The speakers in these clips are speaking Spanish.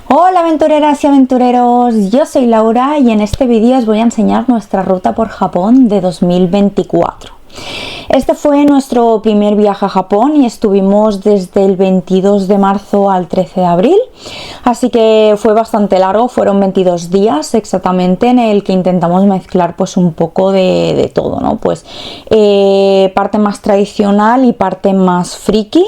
Hola aventureras y aventureros, yo soy Laura y en este vídeo os voy a enseñar nuestra ruta por Japón de 2024. Este fue nuestro primer viaje a Japón y estuvimos desde el 22 de marzo al 13 de abril, así que fue bastante largo, fueron 22 días exactamente en el que intentamos mezclar pues un poco de todo, ¿no? Pues parte más tradicional y parte más friki.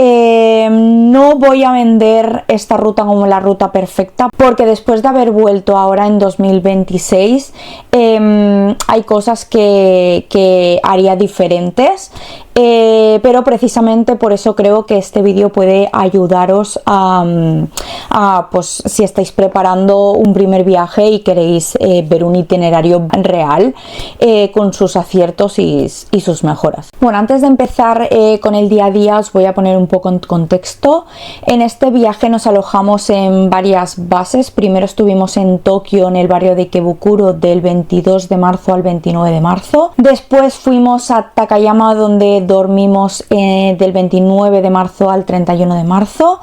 No voy a vender esta ruta como la ruta perfecta porque después de haber vuelto ahora en 2026 hay cosas que haría diferentes, pero precisamente por eso creo que este vídeo puede ayudaros a pues si estáis preparando un primer viaje y queréis ver un itinerario real con sus aciertos y sus mejoras. Bueno, antes de empezar con el día a día os voy a poner un poco en contexto. En este viaje nos alojamos en varias bases. Primero estuvimos en Tokio, en el barrio de Ikebukuro, del 22 de marzo al 29 de marzo. Después fuimos a Takayama, donde dormimos del 29 de marzo al 31 de marzo.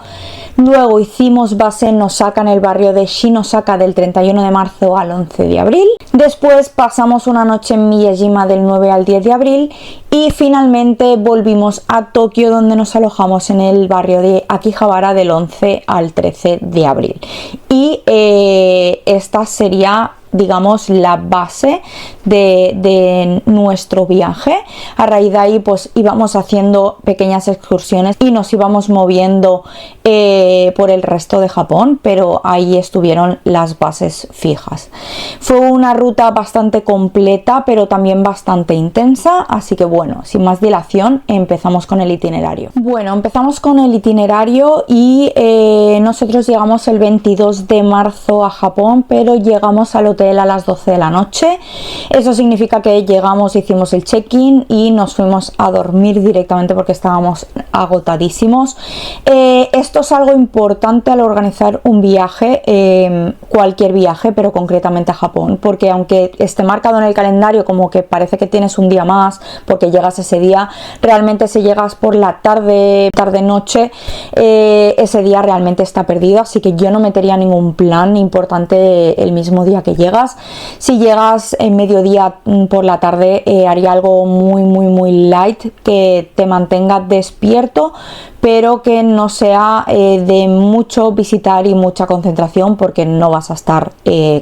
Luego hicimos base en Osaka, en el barrio de Shinosaka, del 31 de marzo al 11 de abril. Después pasamos una noche en Miyajima del 9 al 10 de abril y finalmente volvimos a Tokio, donde nos alojamos en el barrio de Akihabara del 11 al 13 de abril. Y esta sería, digamos, la base de nuestro viaje. A raíz de ahí pues íbamos haciendo pequeñas excursiones y nos íbamos moviendo por el resto de Japón, pero ahí estuvieron las bases fijas. Fue una ruta bastante completa pero también bastante intensa, así que bueno, sin más dilación empezamos con el itinerario. Bueno, empezamos con el itinerario y nosotros llegamos el 22 de marzo a Japón, pero llegamos al hotel a las 12 de la noche. Eso significa que llegamos, hicimos el check-in y nos fuimos a dormir directamente porque estábamos agotadísimos. Esto es algo importante al organizar un viaje, cualquier viaje, pero concretamente a Japón, porque aunque esté marcado en el calendario como que parece que tienes un día más porque llegas ese día, realmente si llegas por la tarde-noche, ese día realmente está perdido, así que yo no metería ningún plan importante el mismo día que llegas. Si llegas en mediodía por la tarde, haría algo muy light que te mantenga despierto, pero que no sea de mucho visitar y mucha concentración, porque no vas a estar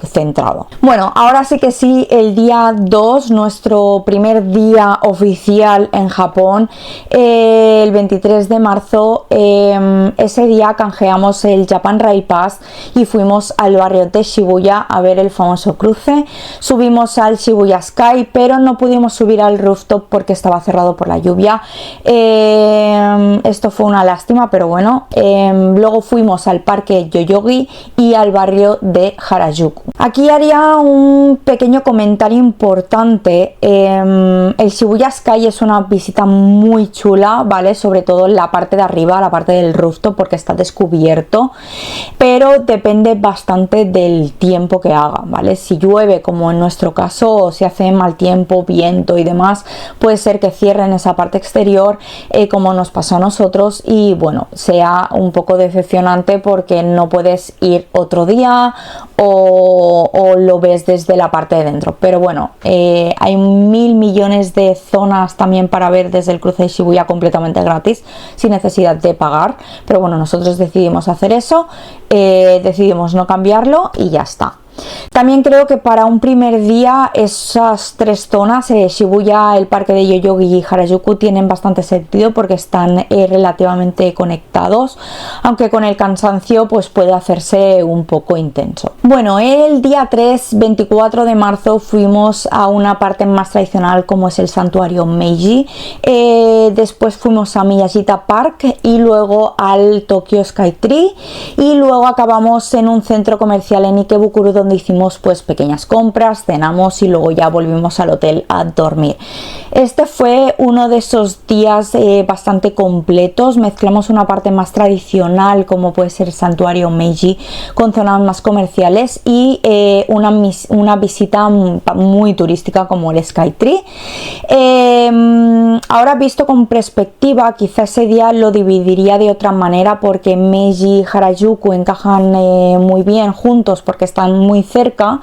centrado. Bueno, ahora sí que sí, el día 2, nuestro primer día oficial en Japón, el 23 de marzo, ese día canjeamos el Japan Rail Pass y fuimos al barrio de Shibuya a ver el famoso cruce. Subimos al Shibuya Sky, pero no pudimos subir al rooftop porque estaba cerrado por la lluvia. Esto fue una lástima, pero bueno. Luego fuimos al parque Yoyogi y al barrio de Harajuku. Aquí haría un pequeño comentario importante. El Shibuya Sky es una visita muy chula, ¿vale? Sobre todo en la parte de arriba, la parte del rooftop, porque está descubierto, pero depende bastante del tiempo que haga, ¿vale? Si llueve, como en nuestro caso, o si hace mal tiempo, viento y demás, puede ser que cierren esa parte exterior, como nos pasó a nosotros, y bueno, sea un poco decepcionante porque no puedes ir otro día o lo ves desde la parte de dentro. Pero bueno, hay 1000 millones de zonas también para ver desde el cruce de Shibuya completamente gratis, sin necesidad de pagar, pero bueno, nosotros decidimos hacer eso, decidimos no cambiarlo y ya está. También creo que para un primer día esas tres zonas, Shibuya, el parque de Yoyogi y Harajuku, tienen bastante sentido porque están relativamente conectados, aunque con el cansancio pues puede hacerse un poco intenso. Bueno, el día 3, 24 de marzo, fuimos a una parte más tradicional como es el santuario Meiji. Después fuimos a Miyashita Park y luego al Tokyo Skytree, y luego acabamos en un centro comercial en Ikebukuro donde hicimos hicimos pues pequeñas compras, cenamos y luego ya volvimos al hotel a dormir. Este fue uno de esos días bastante completos. Mezclamos una parte más tradicional como puede ser el santuario Meiji con zonas más comerciales y una visita muy turística como el Skytree. Ahora visto con perspectiva, quizá ese día lo dividiría de otra manera porque Meiji y Harajuku encajan muy bien juntos porque están muy cerca,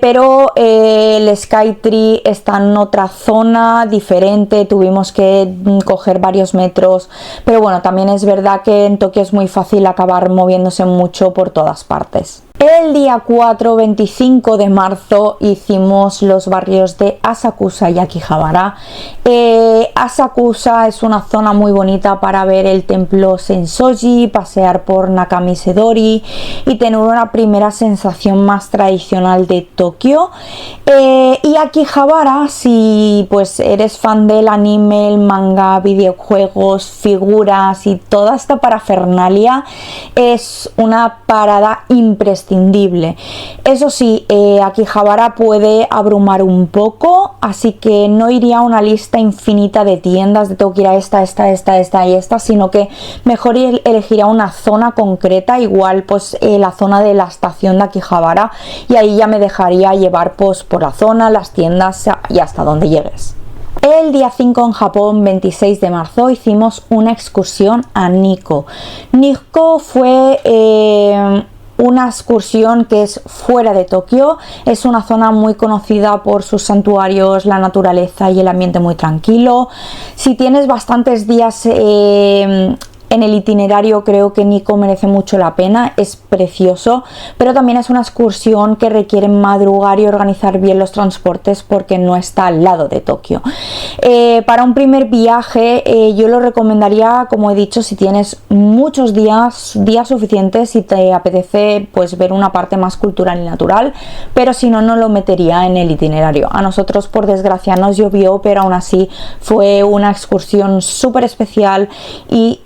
pero el Skytree está en otra zona diferente, tuvimos que coger varios metros, pero bueno, también es verdad que en Tokio es muy fácil acabar moviéndose mucho por todas partes. El día 4-25 de marzo hicimos los barrios de Asakusa y Akihabara. Asakusa es una zona muy bonita para ver el templo Sensoji, pasear por Nakamisedori y tener una primera sensación más tradicional de Tokio. Y Akihabara, si pues eres fan del anime, el manga, videojuegos, figuras y toda esta parafernalia, es una parada imprescindible. Eso sí, Akihabara puede abrumar un poco, así que no iría a una lista infinita de tiendas de tengo que ir a esta y esta, sino que mejor elegiría una zona concreta, igual pues la zona de la estación de Akihabara, y ahí ya me dejaría llevar pues por la zona, las tiendas y hasta donde llegues. El día 5 en Japón, 26 de marzo, hicimos una excursión a Nikko. Nikko fue una excursión que es fuera de Tokio, es una zona muy conocida por sus santuarios, la naturaleza y el ambiente muy tranquilo. Si tienes bastantes días en el itinerario, creo que Nikko merece mucho la pena, es precioso, pero también es una excursión que requiere madrugar y organizar bien los transportes porque no está al lado de Tokio. Para un primer viaje yo lo recomendaría, como he dicho, si tienes muchos días suficientes y te apetece pues ver una parte más cultural y natural, pero si no, no lo metería en el itinerario. A nosotros por desgracia nos llovió, pero aún así fue una excursión súper especial y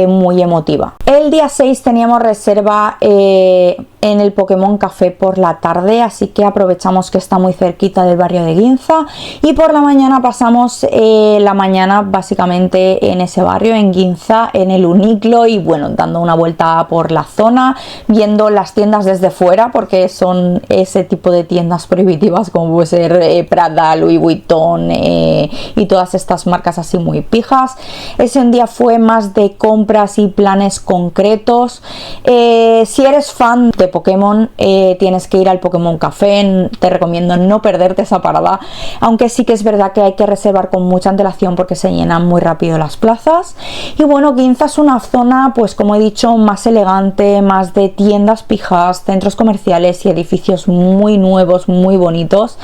muy emotiva. El día 6 teníamos reserva en el Pokémon Café por la tarde, así que aprovechamos que está muy cerquita del barrio de Ginza, y por la mañana pasamos la mañana básicamente en ese barrio, en Ginza, en el Uniqlo, y bueno, dando una vuelta por la zona, viendo las tiendas desde fuera, porque son ese tipo de tiendas prohibitivas como puede ser Prada, Louis Vuitton y todas estas marcas así muy pijas. Ese día fue más de compras y planes concretos. Si eres fan de Pokémon, tienes que ir al Pokémon Café, te recomiendo no perderte esa parada, aunque sí que es verdad que hay que reservar con mucha antelación porque se llenan muy rápido las plazas. Y bueno, Ginza es una zona, pues como he dicho, más elegante, más de tiendas pijas, centros comerciales y edificios muy nuevos, muy bonitos.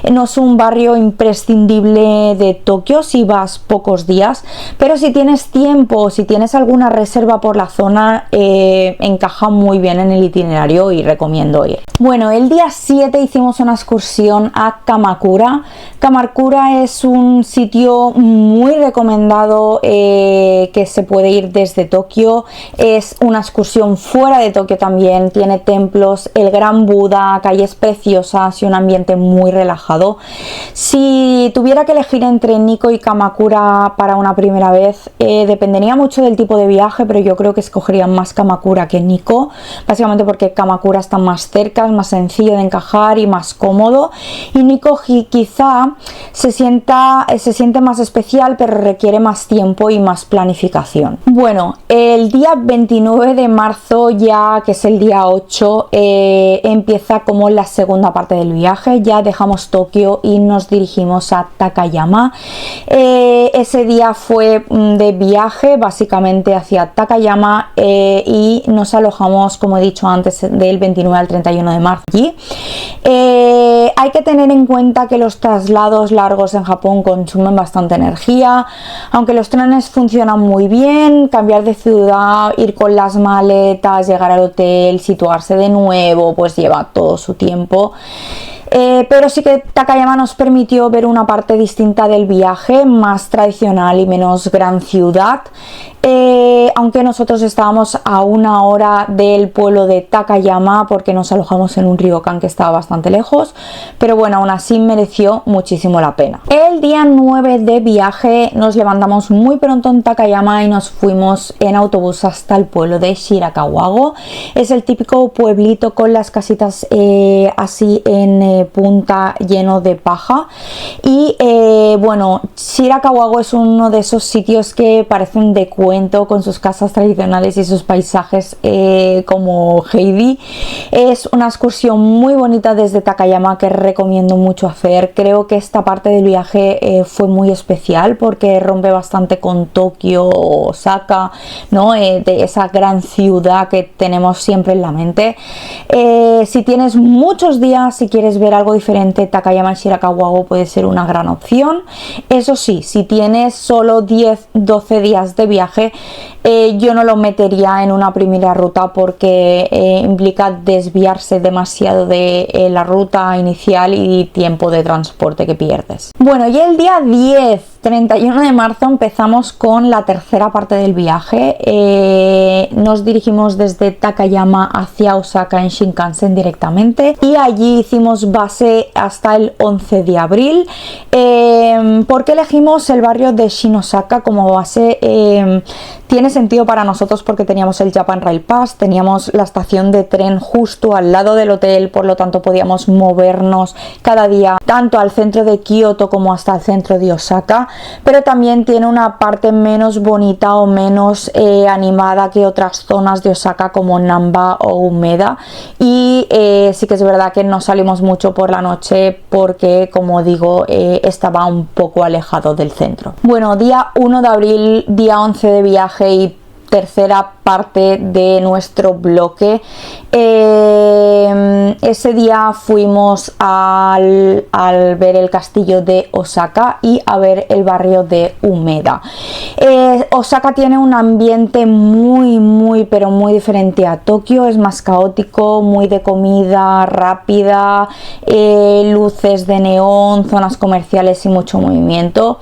No es un barrio imprescindible de Tokio si vas pocos días, pero si tienes tiempo, si tienes alguna reserva por la zona, encaja muy bien en el itinerario y recomiendo ir. Bueno, el día 7 hicimos una excursión a Kamakura. Kamakura es un sitio muy recomendado que se puede ir desde Tokio. Es una excursión fuera de Tokio también, tiene templos, el Gran Buda, calles preciosas y un ambiente muy relajado. Si tuviera que elegir entre Nikko y Kamakura para una primera vez, dependería mucho del tipo de viaje, pero yo creo que escogería más Kamakura que Nikko, básicamente porque Kamakura está más cerca, es más sencillo de encajar y más cómodo, y Nikko quizá se siente más especial, pero requiere más tiempo y más planificación. Bueno, el día 29 de marzo, ya que es el día 8, empieza como la segunda parte del viaje. Ya dejamos Tokio y nos dirigimos a Takayama. Ese día fue de viaje básicamente hacia Takayama y nos alojamos, como he dicho antes, del 29 al 31 de marzo allí. Hay que tener en cuenta que los traslados largos en Japón consumen bastante energía, aunque los trenes funcionan muy bien. Cambiar de ciudad, ir con las maletas, llegar al hotel, situarse de nuevo, pues lleva todo su tiempo. pero sí que Takayama nos permitió ver una parte distinta del viaje, más tradicional y menos gran ciudad. Aunque nosotros estábamos a 1 hora del pueblo de Takayama porque nos alojamos en un ryokan que estaba bastante lejos, pero bueno, aún así mereció muchísimo la pena. El día 9 de viaje nos levantamos muy pronto en Takayama y nos fuimos en autobús hasta el pueblo de Shirakawago. Es el típico pueblito con las casitas así en punta, lleno de paja. Y bueno, Shirakawago es uno de esos sitios que parecen de cuento, con sus casas tradicionales y sus paisajes como Heidi. Es una excursión muy bonita desde Takayama que recomiendo mucho hacer. Creo que esta parte del viaje fue muy especial porque rompe bastante con Tokio o Osaka, ¿no? De esa gran ciudad que tenemos siempre en la mente. Si tienes muchos días, si quieres ver algo diferente, Takayama y Shirakawago puede ser una gran opción. Eso sí, si tienes solo 10-12 días de viaje, yo no lo metería en una primera ruta porque implica desviarse demasiado de la ruta inicial y tiempo de transporte que pierdes. Bueno, y el día 31 de marzo empezamos con la tercera parte del viaje. Nos dirigimos desde Takayama hacia Osaka en Shinkansen directamente y allí hicimos base hasta el 11 de abril. ¿Por qué elegimos el barrio de Shinosaka como base? Tiene sentido para nosotros porque teníamos el Japan Rail Pass, teníamos la estación de tren justo al lado del hotel, por lo tanto podíamos movernos cada día tanto al centro de Kioto como hasta el centro de Osaka, pero también tiene una parte menos bonita o menos animada que otras zonas de Osaka como Namba o Umeda, y sí que es verdad que no salimos mucho por la noche porque, como digo, estaba un poco alejado del centro. Bueno, día 1 de abril, día 11 de viaje y tercera parte de nuestro bloque. Ese día fuimos al ver el castillo de Osaka y a ver el barrio de Umeda. Osaka tiene un ambiente muy pero muy diferente a Tokio. Es más caótico, muy de comida rápida, luces de neón, zonas comerciales y mucho movimiento.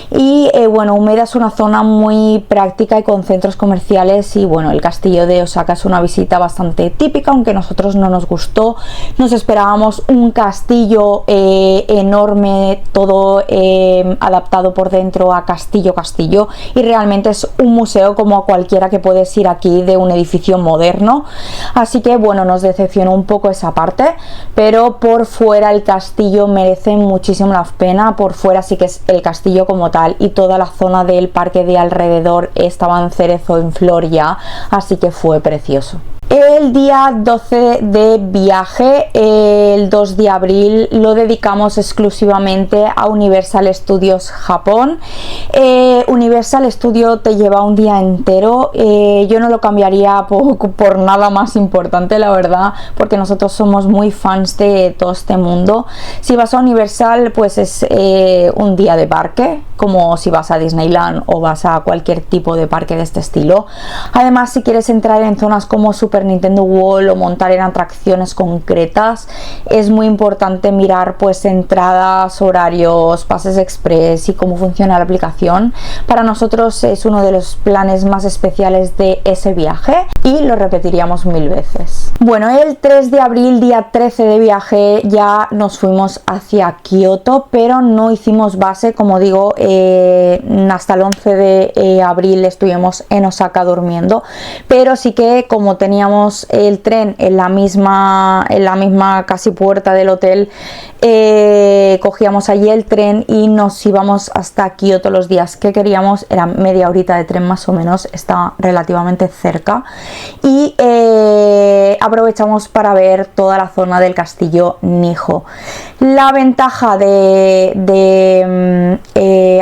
Y bueno, Umeda es una zona muy práctica y con centros comerciales, y bueno, el castillo de Osaka es una visita bastante típica, aunque a nosotros no nos gustó. Nos esperábamos un castillo enorme, todo adaptado por dentro a castillo, y realmente es un museo como cualquiera que puedes ir aquí de un edificio moderno. Así que bueno, nos decepcionó un poco esa parte, pero por fuera el castillo merece muchísimo la pena. Por fuera sí que es el castillo como tal, y toda la zona del parque de alrededor estaba en cerezo, en flor ya, así que fue precioso. El día 12 de viaje, el 2 de abril, lo dedicamos exclusivamente a Universal Studios Japón. Universal Studio te lleva un día entero. Yo no lo cambiaría por nada más importante, la verdad, porque nosotros somos muy fans de todo este mundo. Si vas a Universal, pues es un día de parque, como si vas a Disneyland o vas a cualquier tipo de parque de este estilo. Además, si quieres entrar en zonas como Super Nintendo World o montar en atracciones concretas, es muy importante mirar pues entradas, horarios, pases express y cómo funciona la aplicación. Para nosotros es uno de los planes más especiales de ese viaje y lo repetiríamos 1000 veces. Bueno, el 3 de abril, día 13 de viaje, ya nos fuimos hacia Kioto, pero no hicimos base, como digo, hasta el 11 de abril estuvimos en Osaka durmiendo, pero sí que como teníamos el tren en la misma casi puerta del hotel, cogíamos allí el tren y nos íbamos hasta Kioto los días que queríamos. Era media horita de tren más o menos, está relativamente cerca, y aprovechamos para ver toda la zona del castillo Nijo. La ventaja de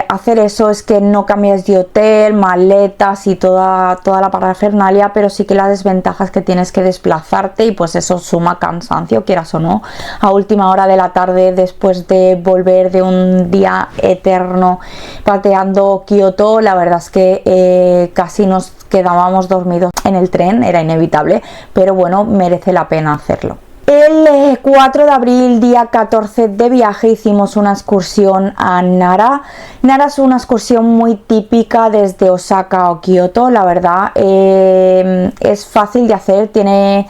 hacer eso es que no cambias de hotel, maletas y toda la parafernalia, pero sí que la desventaja es que tienes que desplazarte y pues eso suma cansancio, quieras o no, a última hora de la tarde después de volver de un día eterno pateando Kioto. La verdad es que casi nos quedábamos dormidos en el tren, era inevitable, pero bueno, merece la pena hacerlo. El 4 de abril, día 14 de viaje, hicimos una excursión a Nara. Nara es una excursión muy típica desde Osaka o Kioto, la verdad. Es fácil de hacer, tiene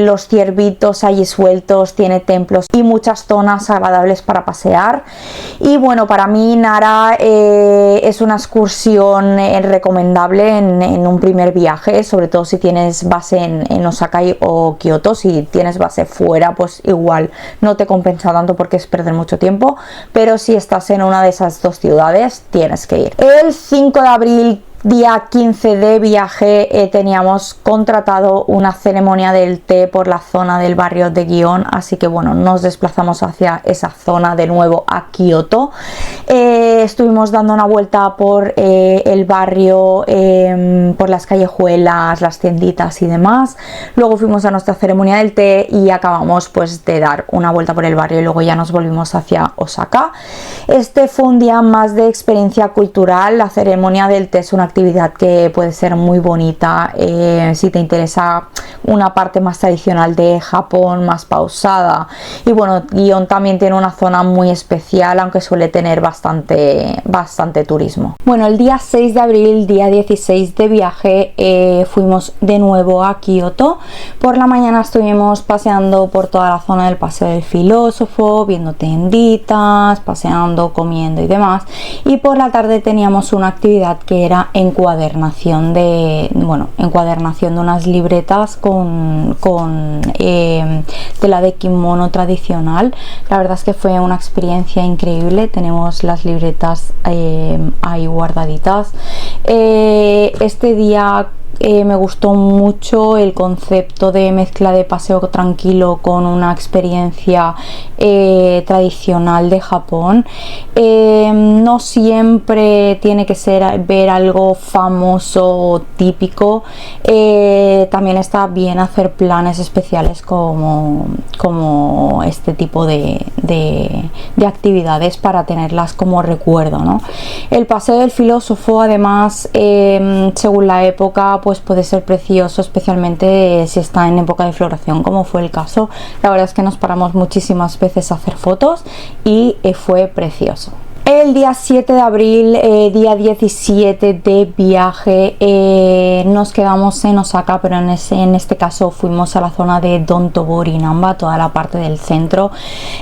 los ciervitos allí sueltos, tiene templos y muchas zonas agradables para pasear. Y bueno, para mí Nara es una excursión recomendable en un primer viaje, sobre todo si tienes base en Osaka o Kioto. Si tienes base fuera, pues igual no te compensa tanto porque es perder mucho tiempo, pero si estás en una de esas dos ciudades tienes que ir. El 5 de abril, día 15 de viaje, teníamos contratado una ceremonia del té por la zona del barrio de Gion, así que bueno, nos desplazamos hacia esa zona de nuevo a Kioto. Estuvimos dando una vuelta por el barrio, por las callejuelas, las tienditas y demás. Luego fuimos a nuestra ceremonia del té y acabamos pues de dar una vuelta por el barrio y luego ya nos volvimos hacia Osaka. Este fue un día más de experiencia cultural. La ceremonia del té es una actividad que puede ser muy bonita si te interesa una parte más tradicional de Japón, más pausada. Y bueno, Gion también tiene una zona muy especial, aunque suele tener bastante turismo. Bueno, el día 6 de abril, día 16 de viaje, fuimos de nuevo a Kioto. Por la mañana estuvimos paseando por toda la zona del Paseo del Filósofo, viendo tienditas, paseando, comiendo y demás. Y por la tarde teníamos una actividad que era encuadernación de unas libretas con tela de kimono tradicional. La verdad es que fue una experiencia increíble. Tenemos las libretas ahí guardaditas. Este día me gustó mucho el concepto de mezcla de paseo tranquilo con una experiencia tradicional de Japón. No siempre tiene que ser ver algo famoso o típico. También está bien hacer planes especiales como este tipo de actividades para tenerlas como recuerdo, ¿no? El Paseo del Filósofo, además, según la época, pues puede ser precioso, especialmente si está en época de floración, como fue el caso. La verdad es que nos paramos muchísimas veces a hacer fotos y fue precioso. El día 7 de abril, día 17 de viaje, nos quedamos en Osaka, pero en este caso fuimos a la zona de Dontobori Namba, toda la parte del centro.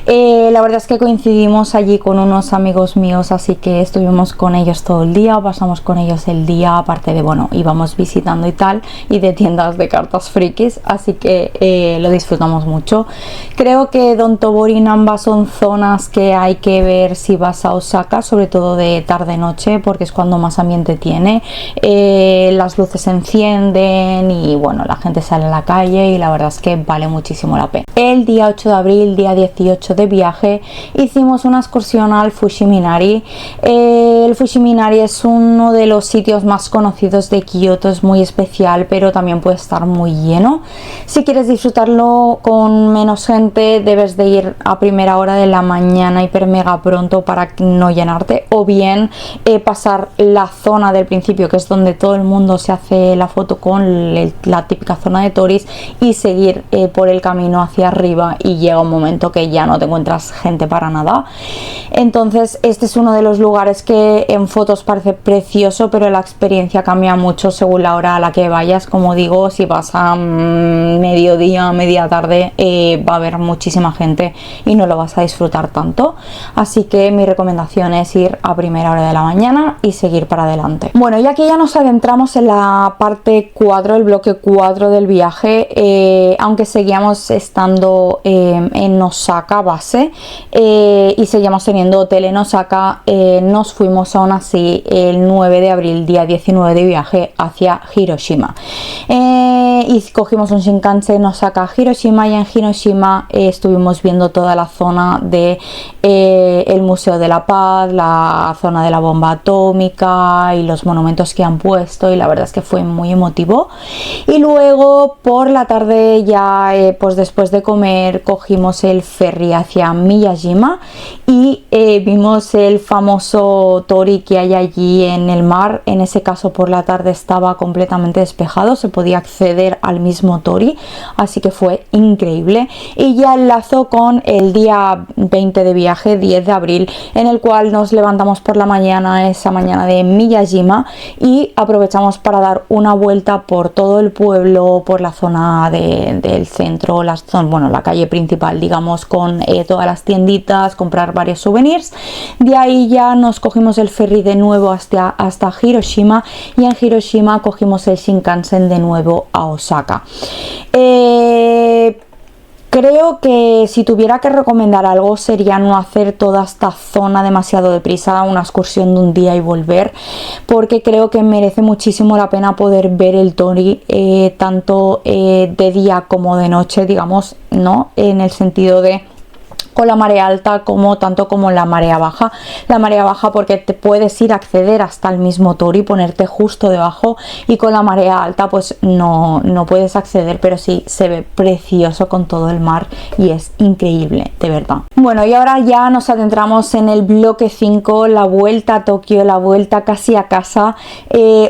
La verdad es que coincidimos allí con unos amigos míos, así que estuvimos con ellos todo el día, pasamos con ellos el día, aparte de, bueno, íbamos visitando y tal, y de tiendas de cartas frikis, así que lo disfrutamos mucho. Creo que Dontobori Namba son zonas que hay que ver si vas a Osaka, sobre todo de tarde-noche, porque es cuando más ambiente tiene. Las luces se encienden y bueno, la gente sale a la calle y la verdad es que vale muchísimo la pena. El día 8 de abril, día 18 de viaje, hicimos una excursión al Fushiminari. El Fushiminari es uno de los sitios más conocidos de Kioto, es muy especial, pero también puede estar muy lleno. Si quieres disfrutarlo con menos gente, debes de ir a primera hora de la mañana, hiper mega pronto, para no llenarte, o bien pasar la zona del principio, que es donde todo el mundo se hace la foto con la típica zona de toris, y seguir por el camino hacia arriba, y llega un momento que ya no te encuentras gente para nada. Entonces este es uno de los lugares que en fotos parece precioso, pero la experiencia cambia mucho según la hora a la que vayas. Como digo, si vas a mediodía, media tarde, va a haber muchísima gente y no lo vas a disfrutar tanto, así que mi recomendación es ir a primera hora de la mañana y seguir para adelante. Bueno, y aquí ya nos adentramos en la parte 4, el bloque 4 del viaje, aunque seguíamos estando en Osaka base y seguíamos teniendo hotel en Osaka, nos fuimos aún así el 9 de abril, día 19 de viaje, hacia Hiroshima. Y cogimos un Shinkansen Osaka a Hiroshima, y en Hiroshima estuvimos viendo toda la zona de el Museo de la Paz, la zona de la bomba atómica y los monumentos que han puesto, y la verdad es que fue muy emotivo. Y luego por la tarde ya pues después de comer cogimos el ferry hacia Miyajima y vimos el famoso tori que hay allí en el mar. En ese caso por la tarde estaba completamente despejado, se podía acceder hacer al mismo tori, así que fue increíble. Y ya enlazo con el día 20 de viaje, 10 de abril, en el cual nos levantamos por la mañana, esa mañana de Miyajima, y aprovechamos para dar una vuelta por todo el pueblo, por la zona del centro, bueno, la calle principal, digamos, con todas las tienditas, comprar varios souvenirs. De ahí ya nos cogimos el ferry de nuevo hasta Hiroshima, y en Hiroshima cogimos el Shinkansen de nuevo a Osaka. Creo que si tuviera que recomendar algo sería no hacer toda esta zona demasiado deprisa, una excursión de un día y volver, porque creo que merece muchísimo la pena poder ver el tori tanto de día como de noche, digamos, ¿no? En el sentido de con la marea alta tanto como la marea baja. La marea baja porque te puedes ir a acceder hasta el mismo tori, ponerte justo debajo, y con la marea alta pues no puedes acceder, pero sí se ve precioso con todo el mar y es increíble, de verdad. Bueno, y ahora ya nos adentramos en el bloque 5, la vuelta a Tokio, la vuelta casi a casa.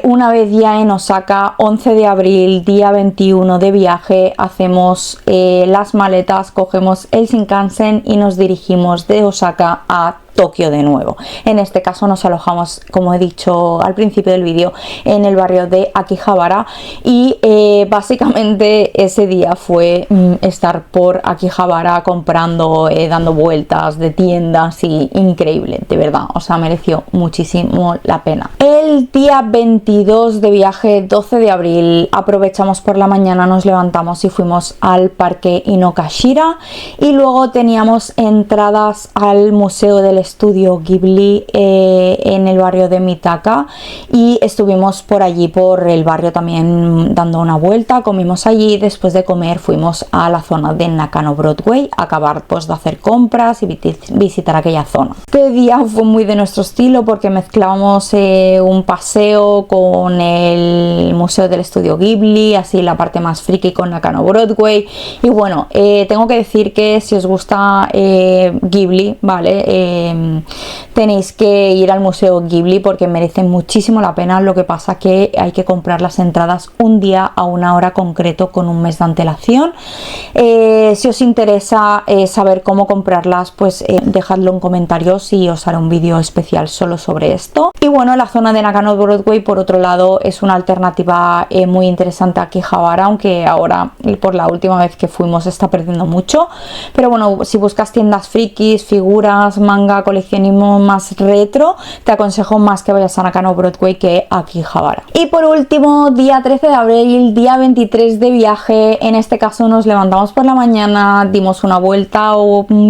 Una vez ya en Osaka, 11 de abril, día 21 de viaje, hacemos las maletas, cogemos el Shinkansen y nos dirigimos de Osaka a Tokio de nuevo. En este caso nos alojamos, como he dicho al principio del vídeo, en el barrio de Akihabara, y básicamente ese día fue estar por Akihabara comprando, dando vueltas de tiendas, y increíble, de verdad, o sea, mereció muchísimo la pena. El día 22 de viaje, 12 de abril, aprovechamos por la mañana, nos levantamos y fuimos al parque Inokashira, y luego teníamos entradas al Museo del Estudio Ghibli en el barrio de Mitaka, y estuvimos por allí, por el barrio también, dando una vuelta. Comimos allí, después de comer fuimos a la zona de Nakano Broadway a acabar pues de hacer compras y visitar aquella zona. Este día fue muy de nuestro estilo porque mezclábamos un paseo con el Museo del Estudio Ghibli, así la parte más friki con Nakano Broadway. Y bueno, tengo que decir que si os gusta Ghibli, vale, tenéis que ir al Museo Ghibli porque merece muchísimo la pena. Lo que pasa que hay que comprar las entradas un día a una hora concreto con un mes de antelación. Si os interesa saber cómo comprarlas, pues dejadlo en comentarios y os haré un vídeo especial solo sobre esto. Y bueno, la zona de Nakano Broadway, por otro lado, es una alternativa muy interesante a Akihabara, aunque ahora por la última vez que fuimos está perdiendo mucho. Pero bueno, si buscas tiendas frikis, figuras, manga, coleccionismo más retro, te aconsejo más que vayas a Nakano Broadway que a Akihabara. Y por último, día 13 de abril, día 23 de viaje. En este caso nos levantamos por la mañana, dimos una vuelta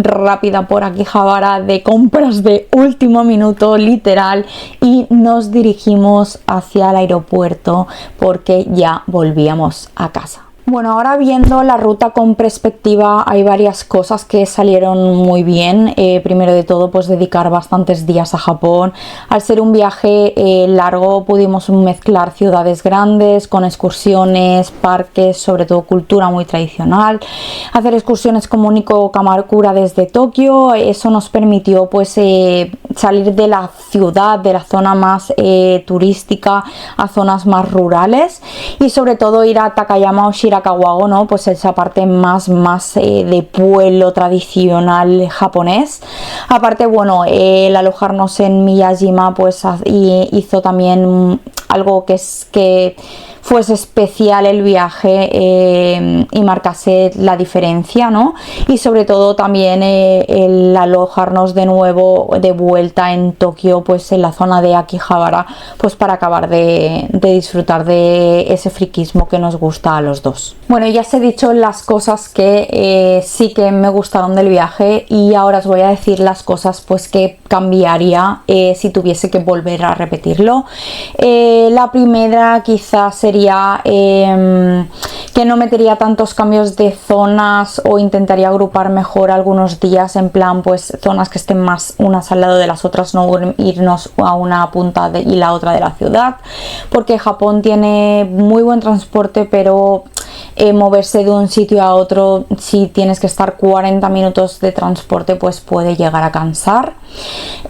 rápida por Akihabara de compras de último minuto, literal, y nos dirigimos hacia el aeropuerto porque ya volvíamos a casa. Bueno, ahora viendo la ruta con perspectiva, hay varias cosas que salieron muy bien. Primero de todo, pues dedicar bastantes días a Japón. Al ser un viaje largo, pudimos mezclar ciudades grandes con excursiones, parques, sobre todo cultura muy tradicional. Hacer excursiones como Nikko Kamakura desde Tokio, eso nos permitió pues salir de la ciudad, de la zona más turística, a zonas más rurales, y sobre todo ir a Takayama o Shirakawa-go, ¿no? Pues esa parte más de pueblo tradicional japonés. Aparte, bueno, el alojarnos en Miyajima pues hizo también algo que fuese especial el viaje y marcase la diferencia, ¿no? Y sobre todo también el alojarnos de nuevo de vuelta en Tokio, pues en la zona de Akihabara, pues para acabar de disfrutar de ese friquismo que nos gusta a los dos. Bueno, ya os he dicho las cosas que sí que me gustaron del viaje, y ahora os voy a decir las cosas pues que cambiaría si tuviese que volver a repetirlo. La primera quizás sería que no metería tantos cambios de zonas, o intentaría agrupar mejor algunos días, en plan pues zonas que estén más unas al lado de las otras, no irnos a una punta y la otra de la ciudad, porque Japón tiene muy buen transporte, pero moverse de un sitio a otro, si tienes que estar 40 minutos de transporte, pues puede llegar a cansar.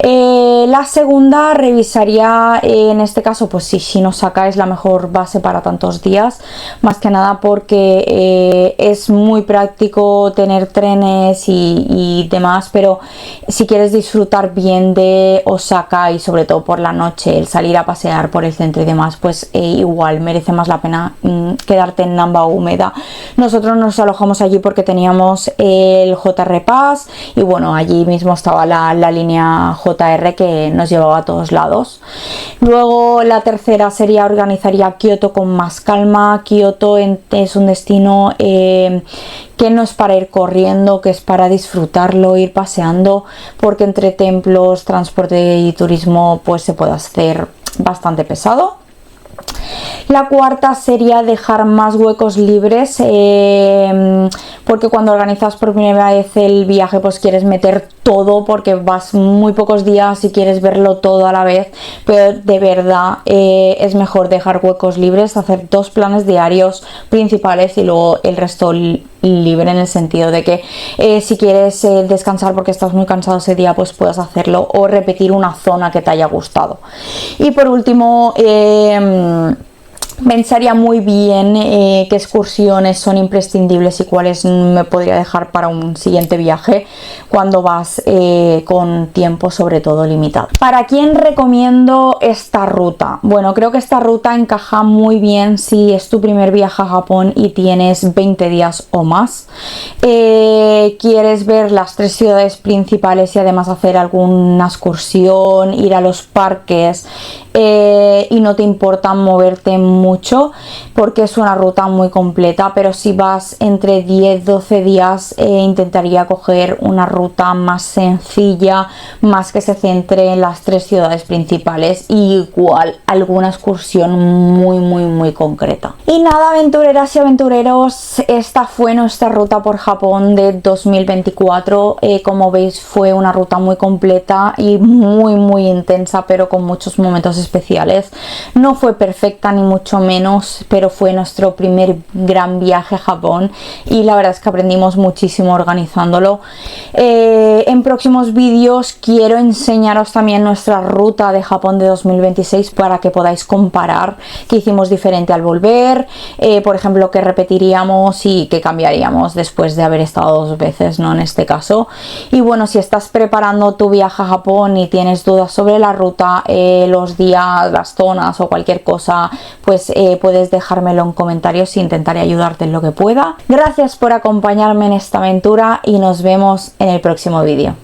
La segunda, revisaría en este caso pues si Shin-Osaka es la mejor base para tantos días, más que nada porque es muy práctico tener trenes y demás, pero si quieres disfrutar bien de Osaka y sobre todo por la noche, el salir a pasear por el centro y demás, pues igual merece más la pena quedarte en Namba Umeda. Nosotros nos alojamos allí porque teníamos el JR Pass y bueno, allí mismo estaba la línea JR que nos llevaba a todos lados. Luego la tercera sería organizaría Kioto con más calma. Kioto es un destino que no es para ir corriendo, que es para disfrutarlo, ir paseando, porque entre templos, transporte y turismo pues se puede hacer bastante pesado. La cuarta sería dejar más huecos libres, porque cuando organizas por primera vez el viaje pues quieres meter todo porque vas muy pocos días y quieres verlo todo a la vez, pero de verdad es mejor dejar huecos libres, hacer 2 planes diarios principales y luego el resto libre, en el sentido de que si quieres descansar porque estás muy cansado ese día pues puedas hacerlo, o repetir una zona que te haya gustado. Y por último, pensaría muy bien qué excursiones son imprescindibles y cuáles me podría dejar para un siguiente viaje cuando vas con tiempo sobre todo limitado. ¿Para quién recomiendo esta ruta? Bueno, creo que esta ruta encaja muy bien si es tu primer viaje a Japón y tienes 20 días o más. Quieres ver las 3 ciudades principales y además hacer alguna excursión, ir a los parques, y no te importa moverte mucho porque es una ruta muy completa, pero si vas entre 10-12 días intentaría coger una ruta más sencilla, más que se centre en las 3 ciudades principales, y igual alguna excursión muy concreta. Y nada, aventureras y aventureros, esta fue nuestra ruta por Japón de 2024. Como veis, fue una ruta muy completa y muy intensa, pero con muchos momentos especiales. No fue perfecta ni mucho menos, pero fue nuestro primer gran viaje a Japón y la verdad es que aprendimos muchísimo organizándolo. En próximos vídeos quiero enseñaros también nuestra ruta de Japón de 2026 para que podáis comparar qué hicimos diferente al volver, por ejemplo, qué repetiríamos y qué cambiaríamos después de haber estado 2 veces, ¿no? En este caso. Y bueno, si estás preparando tu viaje a Japón y tienes dudas sobre la ruta, los días, las zonas o cualquier cosa, pues puedes dejármelo en comentarios y intentaré ayudarte en lo que pueda. Gracias por acompañarme en esta aventura y nos vemos en el próximo vídeo.